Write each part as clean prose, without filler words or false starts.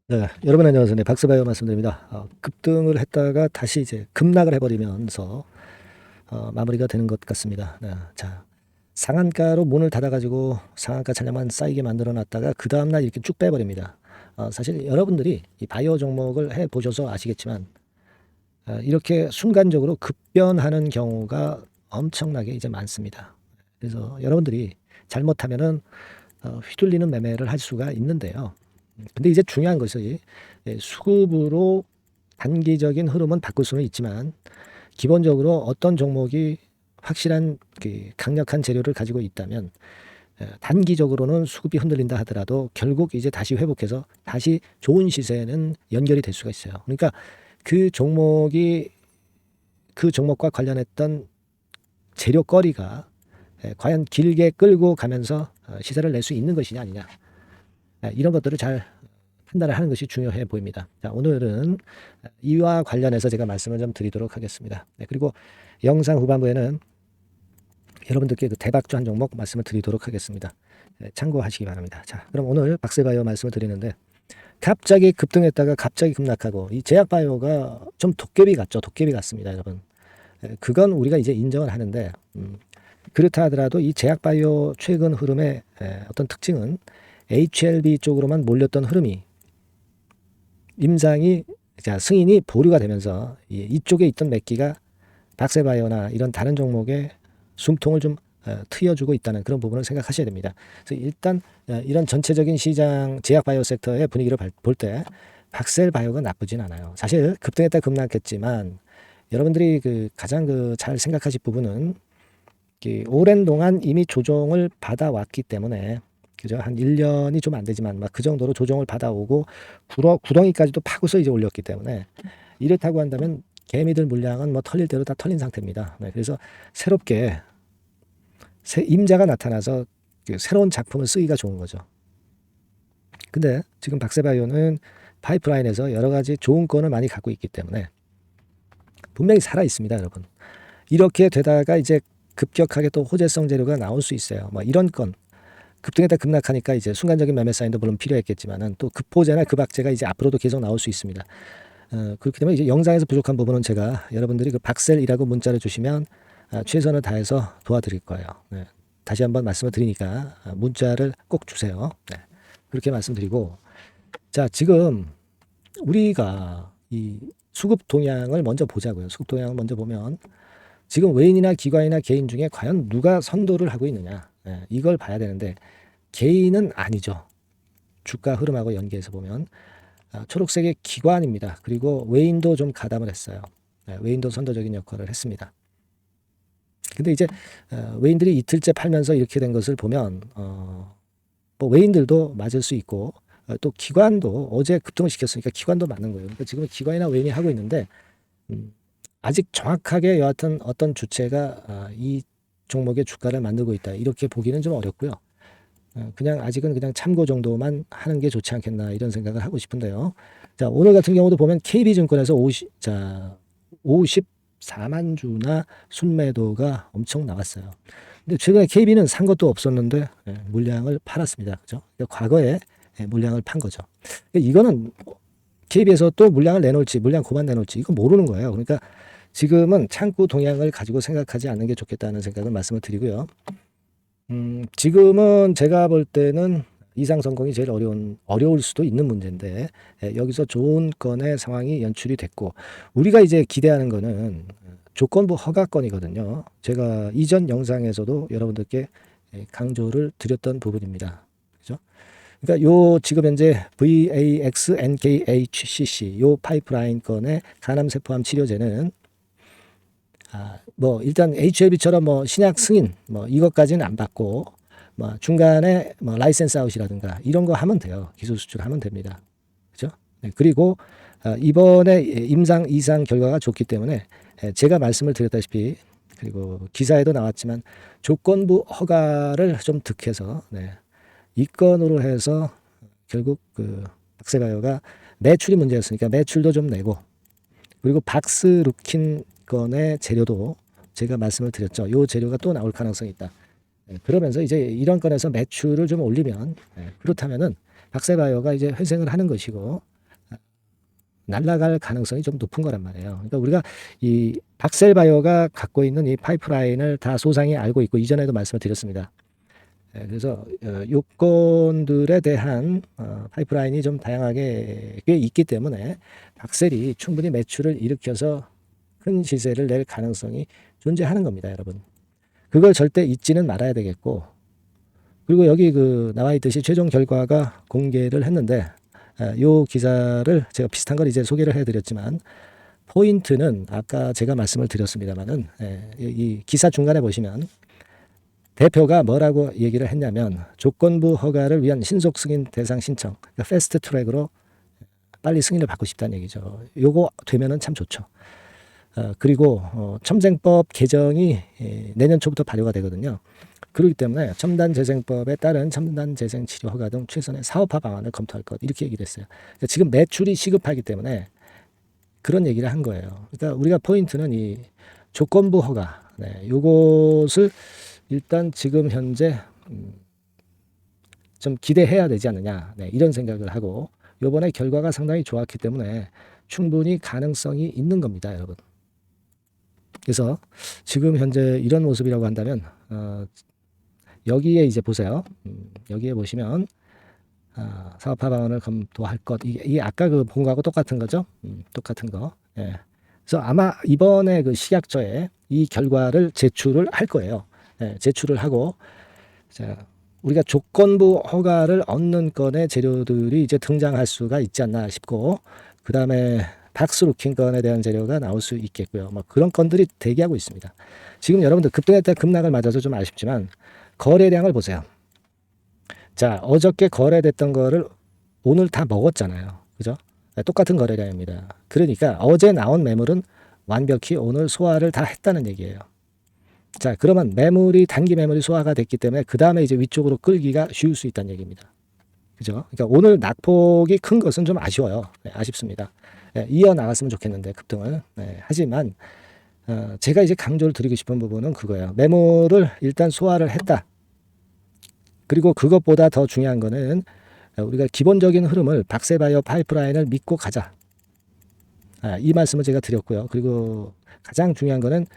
네, 여러분 안녕하세요. 네, 박스바이오 말씀드립니다. 급등을 했다가 다시 이제 급락을 해버리면서 마무리가 되는 것 같습니다. 네, 자, 상한가로 문을 닫아가지고 상한가 잔량만 쌓이게 만들어놨다가 그 다음날 이렇게 쭉 빼버립니다. 사실 여러분들이 이 바이오 종목을 해보셔서 아시겠지만 이렇게 순간적으로 급변하는 경우가 엄청나게 이제 많습니다. 그래서 여러분들이 잘못하면은 휘둘리는 매매를 할 수가 있는데요. 근데 이제 중요한 것이 수급으로 단기적인 흐름은 바꿀 수는 있지만 기본적으로 어떤 종목이 확실한 강력한 재료를 가지고 있다면 단기적으로는 수급이 흔들린다 하더라도 결국 이제 다시 회복해서 다시 좋은 시세는 연결이 될 수가 있어요. 그러니까 그 종목이 그 종목과 관련했던 재료거리가 과연 길게 끌고 가면서 시세를 낼 수 있는 것이냐 아니냐, 이런 것들을 잘 판단을 하는 것이 중요해 보입니다. 자, 오늘은 이와 관련해서 제가 말씀을 좀 드리도록 하겠습니다. 네, 그리고 영상 후반부에는 여러분들께 그 대박주 한 종목 말씀을 드리도록 하겠습니다. 네, 참고하시기 바랍니다. 자, 그럼 오늘 박스바이오 말씀을 드리는데 갑자기 급등했다가 갑자기 급락하고 이 제약바이오가 좀 도깨비 같죠. 도깨비 같습니다, 여러분. 그건 우리가 이제 인정을 하는데 그렇다 하더라도 이 제약바이오 최근 흐름의 어떤 특징은 HLB 쪽으로만 몰렸던 흐름이 임상이 승인이 보류가 되면서 이쪽에 있던 맥기가 박세바이오나 이런 다른 종목에 숨통을 좀 트여주고 있다는 그런 부분을 생각하셔야 됩니다. 그래서 일단 이런 전체적인 시장 제약바이오 섹터의 분위기를 볼 때 박셀바이오가 나쁘진 않아요. 사실 급등했다 급락했지만 여러분들이 가장 잘 생각하실 부분은 오랜 동안 이미 조정을 받아왔기 때문에 그죠? 한 1년이 좀 안 되지만 막 그 정도로 조정을 받아오고 구덩이까지도 파고서 이제 올렸기 때문에 이렇다고 한다면 개미들 물량은 뭐 털릴 대로 다 털린 상태입니다. 네, 그래서 새롭게 새 임자가 나타나서 새로운 작품을 쓰기가 좋은 거죠. 근데 지금 박세바이오는 파이프라인에서 여러 가지 좋은 건을 많이 갖고 있기 때문에 분명히 살아 있습니다, 여러분. 이렇게 되다가 이제 급격하게 또 호재성 재료가 나올 수 있어요. 뭐 이런 건 급등했다 급락하니까 이제 순간적인 매매 사인도 물론 필요했겠지만은 또 급호재나 급악재가 이제 앞으로도 계속 나올 수 있습니다. 그렇기 때문에 이제 영상에서 부족한 부분은 제가 여러분들이 그 박셀이라고 문자를 주시면 최선을 다해서 도와드릴 거예요. 네. 다시 한번 말씀을 드리니까 문자를 꼭 주세요. 네. 그렇게 말씀드리고 자, 지금 우리가 이 수급 동향을 먼저 보자고요. 수급 동향을 먼저 보면 지금 외인이나 기관이나 개인 중에 과연 누가 선도를 하고 있느냐, 이걸 봐야 되는데 개인은 아니죠. 주가 흐름하고 연계해서 보면 초록색의 기관입니다. 그리고 외인도 좀 가담을 했어요. 외인도 선도적인 역할을 했습니다. 근데 이제 외인들이 이틀째 팔면서 이렇게 된 것을 보면 뭐 외인들도 맞을 수 있고 또 기관도 어제 급등을 시켰으니까 기관도 맞는 거예요. 그러니까 지금 기관이나 외인이 하고 있는데 아직 정확하게 여하튼 어떤 주체가 이 종목의 주가를 만들고 있다 이렇게 보기는 좀 어렵고요. 그냥 아직은 그냥 참고 정도만 하는 게 좋지 않겠나 이런 생각을 하고 싶은데요. 자, 오늘 같은 경우도 보면 KB증권에서 54만 주나 순매도가 엄청 나왔어요. 근데 최근에 KB는 산 것도 없었는데 물량을 팔았습니다. 그죠? 그러니까 과거에 물량을 판 거죠. 그러니까 이거는 KB에서 또 물량을 내놓을지 물량 고만 내놓을지 이거 모르는 거예요. 그러니까 지금은 창구 동향을 가지고 생각하지 않는 게 좋겠다는 생각을 말씀을 드리고요. 지금은 제가 볼 때는 이상 성공이 제일 어려울 수도 있는 문제인데 여기서 좋은 건의 상황이 연출이 됐고 우리가 이제 기대하는 거는 조건부 허가건이거든요. 제가 이전 영상에서도 여러분들께 강조를 드렸던 부분입니다. 그죠? 그러니까 요 지금 현재 VAX-NKHCC 요 파이프라인 건의 간암세포암 치료제는 뭐 일단 HLB처럼 뭐 신약 승인 뭐 이것까지는 안 받고 뭐 중간에 뭐 라이센스 아웃이라든가 이런 거 하면 돼요. 기술 수출하면 됩니다. 그죠? 네, 그리고 이번에 임상 이상 결과가 좋기 때문에 제가 말씀을 드렸다시피 그리고 기사에도 나왔지만 조건부 허가를 좀 득해서 이 건으로 해서 결국 박세바이오가 매출이 문제였으니까 매출도 좀 내고 그리고 박스루킨 건의 재료도 제가 말씀을 드렸죠. 이 재료가 또 나올 가능성이 있다. 그러면서 이제 이런 건에서 매출을 좀 올리면 그렇다면은 박세바이오가 이제 회생을 하는 것이고 날아갈 가능성이 좀 높은 거란 말이에요. 그러니까 우리가 이 박셀바이오가 갖고 있는 이 파이프라인을 다 소상히 알고 있고 이전에도 말씀을 드렸습니다. 그래서 요건들에 대한 파이프라인이 좀 다양하게 꽤 있기 때문에 박셀이 충분히 매출을 일으켜서 큰 시세를 낼 가능성이 존재하는 겁니다, 여러분. 그걸 절대 잊지는 말아야 되겠고, 그리고 여기 나와 있듯이 최종 결과가 공개를 했는데, 요 기사를 제가 비슷한 걸 이제 소개를 해드렸지만, 포인트는 아까 제가 말씀을 드렸습니다만은, 이 기사 중간에 보시면 대표가 뭐라고 얘기를 했냐면, 조건부 허가를 위한 신속 승인 대상 신청, 그러니까 패스트 트랙으로 빨리 승인을 받고 싶다는 얘기죠. 요거 되면은 참 좋죠. 그리고 첨생법 개정이 내년 초부터 발효가 되거든요. 그렇기 때문에 첨단재생법에 따른 첨단재생치료 허가 등 최선의 사업화 방안을 검토할 것, 이렇게 얘기를 했어요. 그러니까 지금 매출이 시급하기 때문에 그런 얘기를 한 거예요. 그러니까 우리가 포인트는 이 조건부 허가, 요것을 일단 지금 현재 좀 기대해야 되지 않느냐, 이런 생각을 하고, 요번에 결과가 상당히 좋았기 때문에 충분히 가능성이 있는 겁니다, 여러분. 그래서 지금 현재 이런 모습이라고 한다면 여기에 이제 보세요. 여기에 보시면 사업화 방안을 검토할 것, 이게 아까 본 거하고 똑같은 거죠. 똑같은 거. 예. 그래서 아마 이번에 식약처에 이 결과를 제출을 할 거예요. 예, 제출을 하고, 자, 우리가 조건부 허가를 얻는 건의 재료들이 이제 등장할 수가 있지 않나 싶고, 그 다음에 박스루킨 건에 대한 재료가 나올 수 있겠고요. 뭐 그런 건들이 대기하고 있습니다. 지금 여러분들 급등했다 급락을 맞아서 좀 아쉽지만 거래량을 보세요. 자, 어저께 거래됐던 거를 오늘 다 먹었잖아요. 그죠? 똑같은 거래량입니다. 그러니까 어제 나온 매물은 완벽히 오늘 소화를 다 했다는 얘기예요. 자, 그러면 단기 매물이 소화가 됐기 때문에 그 다음에 이제 위쪽으로 끌기가 쉬울 수 있다는 얘기입니다. 그죠? 그러니까 오늘 낙폭이 큰 것은 좀 아쉬워요. 아쉽습니다. 이어나갔으면 좋겠는데 급등을. 하지만 제가 이제 강조를 드리고 싶은 부분은 그거예요. 매물을 일단 소화를 했다. 그리고 그것보다 더 중요한 거는 우리가 기본적인 흐름을 박세바이오 파이프라인을 믿고 가자. 이 말씀을 제가 드렸고요. 그리고 가장 중요한 거는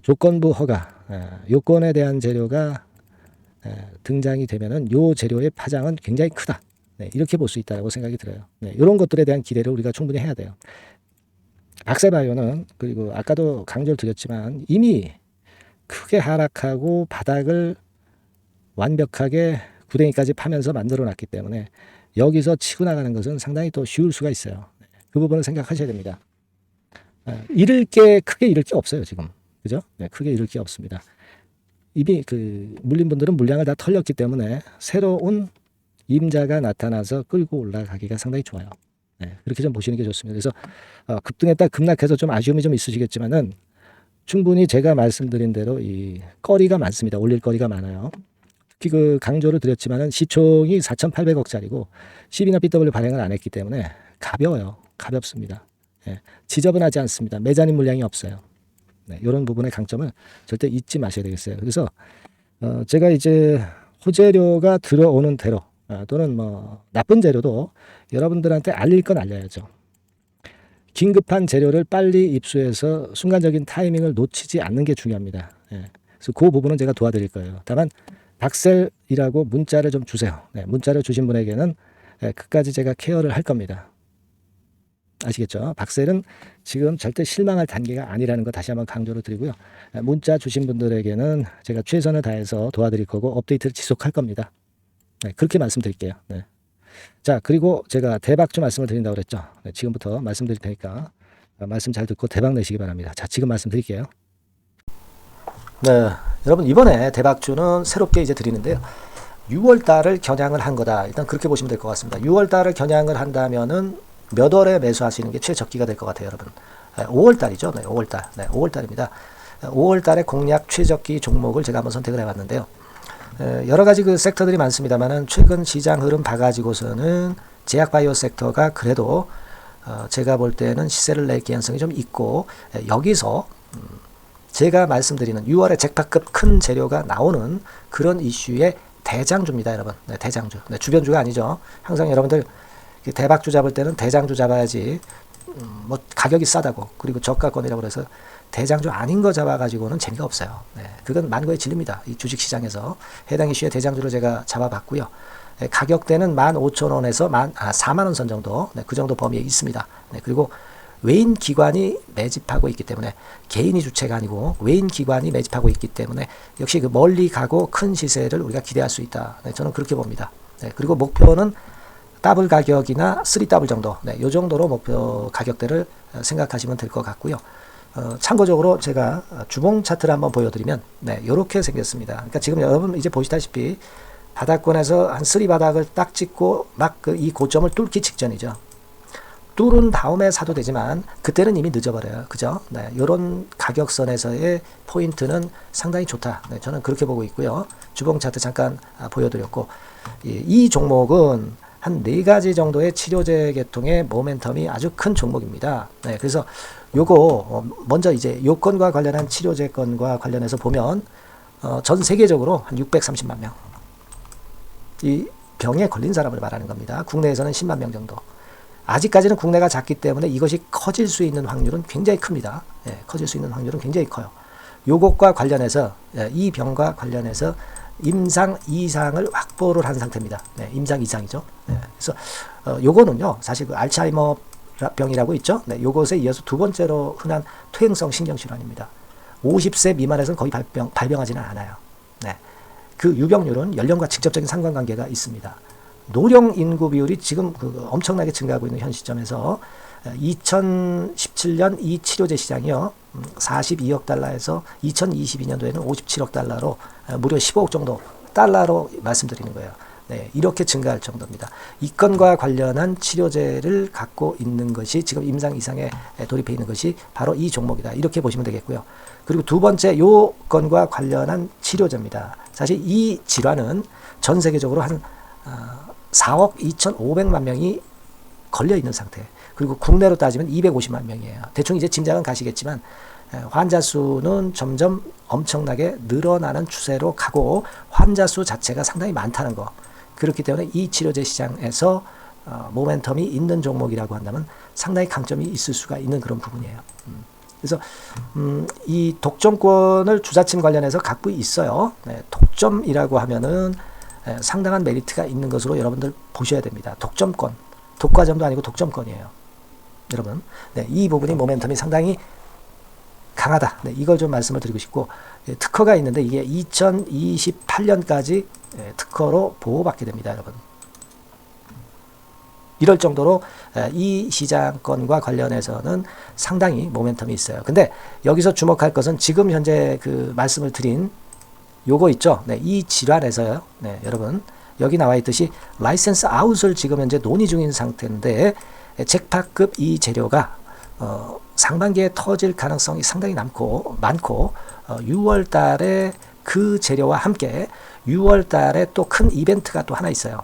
조건부 허가, 요건에 대한 재료가 등장이 되면은 요 재료의 파장은 굉장히 크다. 이렇게 볼 수 있다고 생각이 들어요. 이런 것들에 대한 기대를 우리가 충분히 해야 돼요. 박세바이오는 그리고 아까도 강조를 드렸지만 이미 크게 하락하고 바닥을 완벽하게 구덩이까지 파면서 만들어 놨기 때문에 여기서 치고 나가는 것은 상당히 또 쉬울 수가 있어요. 그 부분을 생각하셔야 됩니다. 크게 잃을 게 없어요, 지금. 그죠? 크게 잃을 게 없습니다. 이미 물린 분들은 물량을 다 털렸기 때문에 새로운 임자가 나타나서 끌고 올라가기가 상당히 좋아요. 그렇게 좀 보시는 게 좋습니다. 그래서 급등했다 급락해서 좀 아쉬움이 좀 있으시겠지만은 충분히 제가 말씀드린 대로 이 거리가 많습니다. 올릴 거리가 많아요. 특히 강조를 드렸지만은 시총이 4,800억짜리고 10이나 BW 발행을 안 했기 때문에 가벼워요. 가볍습니다. 지저분하지 않습니다. 매자님 물량이 없어요. 이런 부분의 강점을 절대 잊지 마셔야 되겠어요. 그래서 제가 이제 호재료가 들어오는 대로 또는 뭐 나쁜 재료도 여러분들한테 알릴 건 알려야죠. 긴급한 재료를 빨리 입수해서 순간적인 타이밍을 놓치지 않는 게 중요합니다. 그래서 그 부분은 제가 도와드릴 거예요. 다만 박셀이라고 문자를 좀 주세요. 문자를 주신 분에게는 끝까지 제가 케어를 할 겁니다. 아시겠죠? 박셀은 지금 절대 실망할 단계가 아니라는 거 다시 한번 강조를 드리고요. 문자 주신 분들에게는 제가 최선을 다해서 도와드릴 거고 업데이트를 지속할 겁니다. 그렇게 말씀드릴게요. 자, 그리고 제가 대박주 말씀을 드린다고 그랬죠. 지금부터 말씀드릴 테니까 말씀 잘 듣고 대박 내시기 바랍니다. 자, 지금 말씀드릴게요. 여러분 이번에 대박주는 새롭게 이제 드리는데요. 6월 달을 겨냥을 한 거다. 일단 그렇게 보시면 될 것 같습니다. 6월 달을 겨냥을 한다면은 몇 월에 매수하시는 게 최적기가 될 것 같아요, 여러분. 5월 달이죠. 5월 달. 5월 달입니다. 5월 달에 공략 최적기 종목을 제가 한번 선택을 해봤는데요. 여러 가지 섹터들이 많습니다만은 최근 시장 흐름 봐가지고서는 제약바이오 섹터가 그래도 제가 볼 때는 시세를 낼 개연성이 좀 있고, 여기서 제가 말씀드리는 6월에 잭팟급 큰 재료가 나오는 그런 이슈의 대장주입니다, 여러분. 대장주. 주변주가 아니죠. 항상 여러분들 대박주 잡을 때는 대장주 잡아야지 뭐 가격이 싸다고 그리고 저가권이라고 그래서 대장주 아닌 거 잡아가지고는 재미가 없어요. 네, 그건 만고의 진리입니다. 이 주식시장에서 해당 이슈의 대장주를 제가 잡아봤고요. 네, 가격대는 15,000원에서 4만원 선 정도, 네, 그 정도 범위에 있습니다. 네, 그리고 외인 기관이 매집하고 있기 때문에 개인이 주체가 아니고 외인 기관이 매집하고 있기 때문에 역시 그 멀리 가고 큰 시세를 우리가 기대할 수 있다. 네, 저는 그렇게 봅니다. 네, 그리고 목표는 더블 가격이나 3더블 정도, 네, 이 정도로 목표 가격대를 생각하시면 될 것 같고요. 참고적으로 제가 주봉 차트를 한번 보여드리면, 네, 이렇게 생겼습니다. 그러니까 지금 여러분 이제 보시다시피 바닥권에서 한 3바닥을 딱 찍고 막 이 고점을 뚫기 직전이죠. 뚫은 다음에 사도 되지만 그때는 이미 늦어버려요. 그죠? 네, 이런 가격선에서의 포인트는 상당히 좋다. 네, 저는 그렇게 보고 있고요. 주봉 차트 잠깐 보여드렸고, 이 종목은 한 4가지 정도의 치료제 계통의 모멘텀이 아주 큰 종목입니다. 네, 그래서 요거 먼저 이제 요건과 관련한 치료제 건과 관련해서 보면 전 세계적으로 한 630만 명. 이 병에 걸린 사람을 말하는 겁니다. 국내에서는 10만 명 정도. 아직까지는 국내가 작기 때문에 이것이 커질 수 있는 확률은 굉장히 큽니다. 예, 커질 수 있는 확률은 굉장히 커요. 요것과 관련해서, 이 병과 관련해서 임상 이상을 확보를 한 상태입니다. 네, 임상 이상이죠. 네, 그래서 요거는요, 사실 그 알츠하이머 병이라고 있죠. 네, 요것에 이어서 두 번째로 흔한 퇴행성 신경질환입니다. 50세 미만에서는 거의 발병하지는 않아요. 네, 그 유병률은 연령과 직접적인 상관관계가 있습니다. 노령 인구 비율이 지금 엄청나게 증가하고 있는 현 시점에서 2017년 이 치료제 시장이요, 42억 달러에서 2022년도에는 57억 달러로 무려 15억 정도 달러로 말씀드리는 거예요. 네, 이렇게 증가할 정도입니다. 이 건과 관련한 치료제를 갖고 있는 것이 지금 임상 이상에 돌입해 있는 것이 바로 이 종목이다. 이렇게 보시면 되겠고요. 그리고 두 번째 요 건과 관련한 치료제입니다. 사실 이 질환은 전 세계적으로 한 4억 2,500만 명이 걸려 있는 상태. 그리고 국내로 따지면 250만 명이에요. 대충 이제 짐작은 가시겠지만 환자 수는 점점 엄청나게 늘어나는 추세로 가고 환자 수 자체가 상당히 많다는 거. 그렇기 때문에 이 치료제 시장에서 모멘텀이 있는 종목이라고 한다면 상당히 강점이 있을 수가 있는 그런 부분이에요. 그래서 이 독점권을 주사침 관련해서 갖고 있어요. 네, 독점이라고 하면은 상당한 메리트가 있는 것으로 여러분들 보셔야 됩니다. 독점권, 독과점도 아니고 독점권이에요. 여러분, 네, 이 부분이 모멘텀이 상당히 강하다. 네, 이걸 좀 말씀을 드리고 싶고, 특허가 있는데 이게 2028년까지 특허로 보호받게 됩니다, 여러분. 이럴 정도로 이 시장권과 관련해서는 상당히 모멘텀이 있어요. 근데 여기서 주목할 것은 지금 현재 그 말씀을 드린 요거 있죠. 네, 이 질환에서요. 네, 여러분 여기 나와 있듯이 라이센스 아웃을 지금 현재 논의 중인 상태인데 잭팟급 이 재료가 상반기에 터질 가능성이 상당히 많고 6월 달에 그 재료와 함께 6월 달에 또 큰 이벤트가 또 하나 있어요.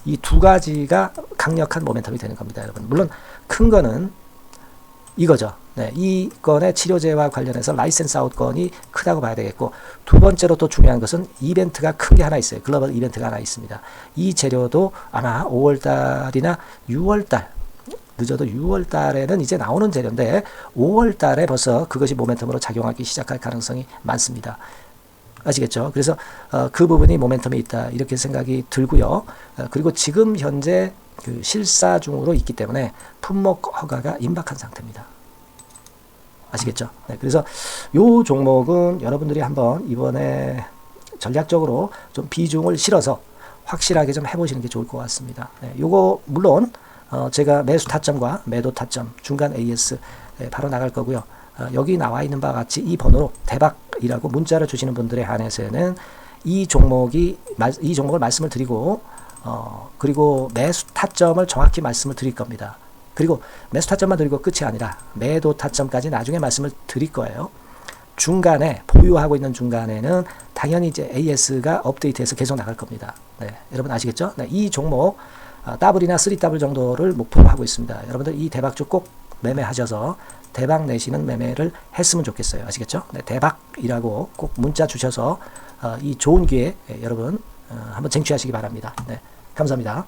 이 두 가지가 강력한 모멘텀이 되는 겁니다, 여러분. 물론 큰 거는 이거죠. 네, 이 건의 치료제와 관련해서 라이센스 아웃 건이 크다고 봐야 되겠고, 두 번째로 또 중요한 것은 이벤트가 큰 게 하나 있어요. 글로벌 이벤트가 하나 있습니다. 이 재료도 아마 5월 달이나 6월 달, 늦어도 6월 달에는 이제 나오는 재료인데 5월 달에 벌써 그것이 모멘텀으로 작용하기 시작할 가능성이 많습니다. 아시겠죠? 그래서 그 부분이 모멘텀이 있다 이렇게 생각이 들고요. 그리고 지금 현재 그 실사 중으로 있기 때문에 품목 허가가 임박한 상태입니다. 아시겠죠? 네, 그래서 요 종목은 여러분들이 한번 이번에 전략적으로 좀 비중을 실어서 확실하게 좀 해보시는 게 좋을 것 같습니다. 네, 요거 물론 제가 매수 타점과 매도 타점 중간 AS 바로 나갈 거고요. 여기 나와 있는 바와 같이 이 번호로 대박이라고 문자를 주시는 분들에 한해서는 이 종목을 말씀을 드리고 그리고 매수 타점을 정확히 말씀을 드릴 겁니다. 그리고 매수 타점만 드리고 끝이 아니라 매도 타점까지 나중에 말씀을 드릴 거예요. 중간에 보유하고 있는 중간에는 당연히 이제 AS가 업데이트해서 계속 나갈 겁니다. 네, 여러분 아시겠죠? 네, 이 종목 더블이나 3더블 정도를 목표로 하고 있습니다. 여러분들 이 대박주 꼭 매매하셔서 대박 내시는 매매를 했으면 좋겠어요. 아시겠죠? 네, 대박이라고 꼭 문자 주셔서 이 좋은 기회 여러분 한번 쟁취하시기 바랍니다. 네, 감사합니다.